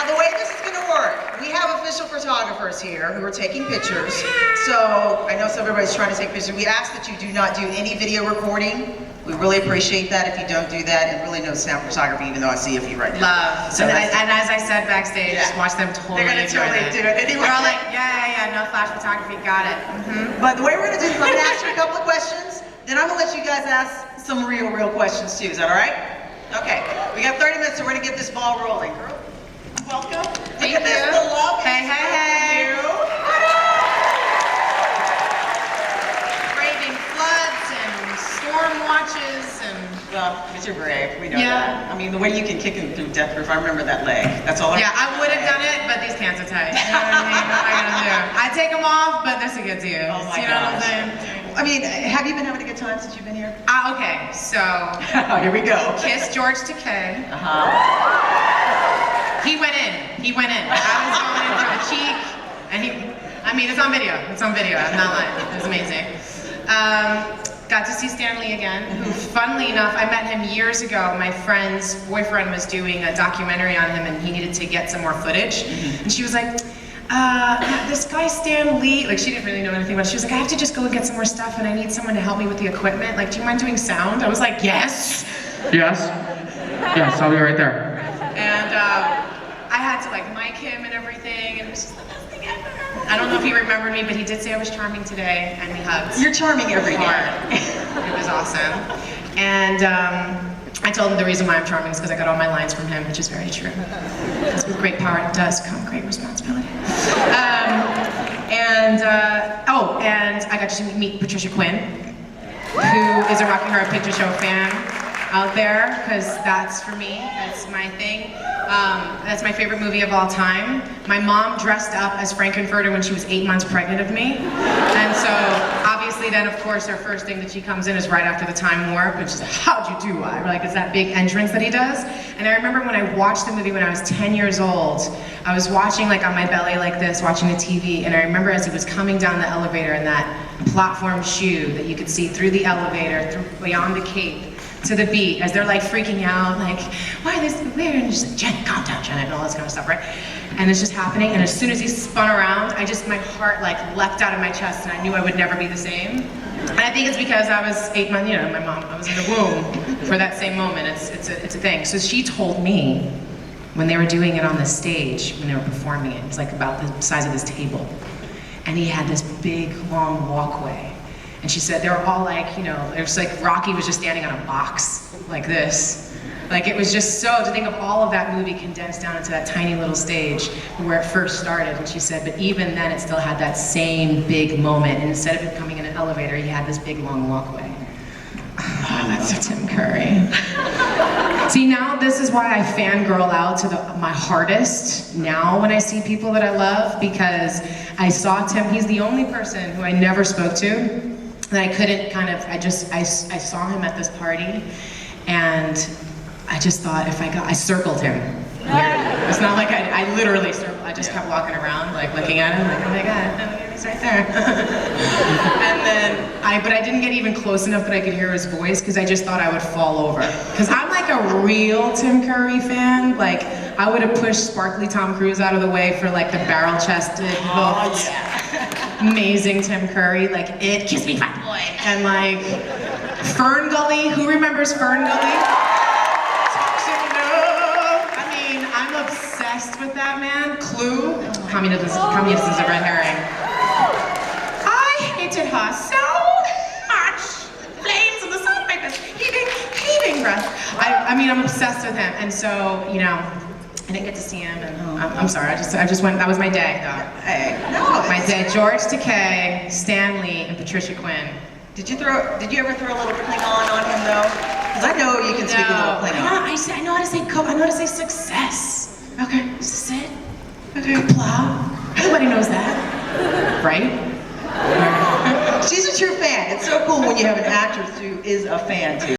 Now the way this is going to work, we have official photographers here who are taking pictures. So I know everybody's trying to take pictures. We ask that you do not do any video recording. We really appreciate that if you don't do that, and really no snap photography, even though I see a few right now. Love. So and as I said backstage, Yeah. watch them totally They're going to totally do it anyway. They're all like, yeah, no flash photography, got it. But the way we're going to do this, I'm going to ask you a couple of questions, then I'm going to let you guys ask some real questions too. Is that all right? Okay. We got 30 minutes, so we're going to get this ball rolling. Girl, welcome. Thank Look at you. this, the love. Hey. You. Braving floods and storm watches and... Well, because you're brave, we know Yeah. that. I mean, the way you can kick him through death proof, I remember that leg. That's all I Yeah, I would have done it, but these pants are tight. You know what I mean? What am I gonna do? I take them off, but this is good to you. Oh my You know what I'm gosh. saying? I mean, have you been having a good time since you've been here? Okay, so Here we go. Kiss George Takei. Uh-huh. He went in. I was going in for the cheek, and I mean, it's on video. I'm not lying. It was amazing. Got to see Stanley again, who, funnily enough, I met him years ago. My friend's boyfriend was doing a documentary on him, and he needed to get some more footage. And she was like, this guy Stan Lee, like she didn't really know anything about it. She was like, I have to just go and get some more stuff, and I need someone to help me with the equipment. Like, do you mind doing sound? I was like, yes. Yes, I'll be right there. And I had to like mic him and everything, and it was just the best thing ever. I don't know if he remembered me, but he did say I was charming today, and we hugged. You're charming every day. It was awesome. And I told him the reason why I'm charming is because I got all my lines from him, which is very true. Because with great power does come great responsibility. And I got to meet Patricia Quinn, who is a Rocky Horror Picture Show fan out there, because that's for me, that's my thing. That's my favorite movie of all time. My mom dressed up as Frankenfurter when she was 8 months pregnant of me. And so, obviously then, of course, her first thing that she comes in is right after the Time Warp, and she's like, how'd you do? Like, it's that big entrance that he does. And I remember when I watched the movie when I was 10 years old, I was watching like on my belly like this, watching the TV, and I remember as he was coming down the elevator in that platform shoe that you could see through the elevator, beyond the cape, to the beat, as they're like freaking out, like, why are they so weird? And just like, Janet, calm down, Janet, and all this kind of stuff, right? And it's just happening, and as soon as he spun around, my heart like leapt out of my chest, and I knew I would never be the same. And I think it's because I was 8 months, you know, my mom, I was in the womb for that same moment. It's a thing. So she told me, when they were doing it on the stage, when they were performing it, it was like about the size of this table. And he had this big, long walkway. And she said they were all like, you know, it was like Rocky was just standing on a box like this. Like it was just so, to think of all of that movie condensed down into that tiny little stage where it first started. And she said, but even then it still had that same big moment. And instead of it coming in an elevator, he had this big long walkway. Oh, that's so Tim Curry. See, now this is why I fangirl out to my hardest now when I see people that I love, because I saw Tim, he's the only person who I never spoke to. And I couldn't kind of, I saw him at this party, and I just thought I circled him. It's not like I literally circled, I just kept walking around, like looking at him, like, oh my God, he's right there. And then, but I didn't get even close enough that I could hear his voice, because I just thought I would fall over. Because I'm like a real Tim Curry fan. Like, I would have pushed sparkly Tom Cruise out of the way for like the barrel-chested, amazing Tim Curry, like it, kiss me fat boy, and like Fern Gully, who remembers Fern Gully? Toxic love. I mean, I'm obsessed with that man. Clue, communism is a red herring. I hated her so much. Flames on the side of my face, heaving breath. I mean, I'm obsessed with him, and so, you know, I didn't get to see him, and I'm sorry, I just went, that was my day, though. Hey, My day, George Takei, Stan Lee, and Patricia Quinn. Did you ever throw a little Klingon on him though? Because I know you can speak a little Klingon. I know how to say I know how to say success. Okay, this is it. Okay. Kapla. Everybody knows that, right? She's a true fan. It's so cool when you have an actress who is a fan too.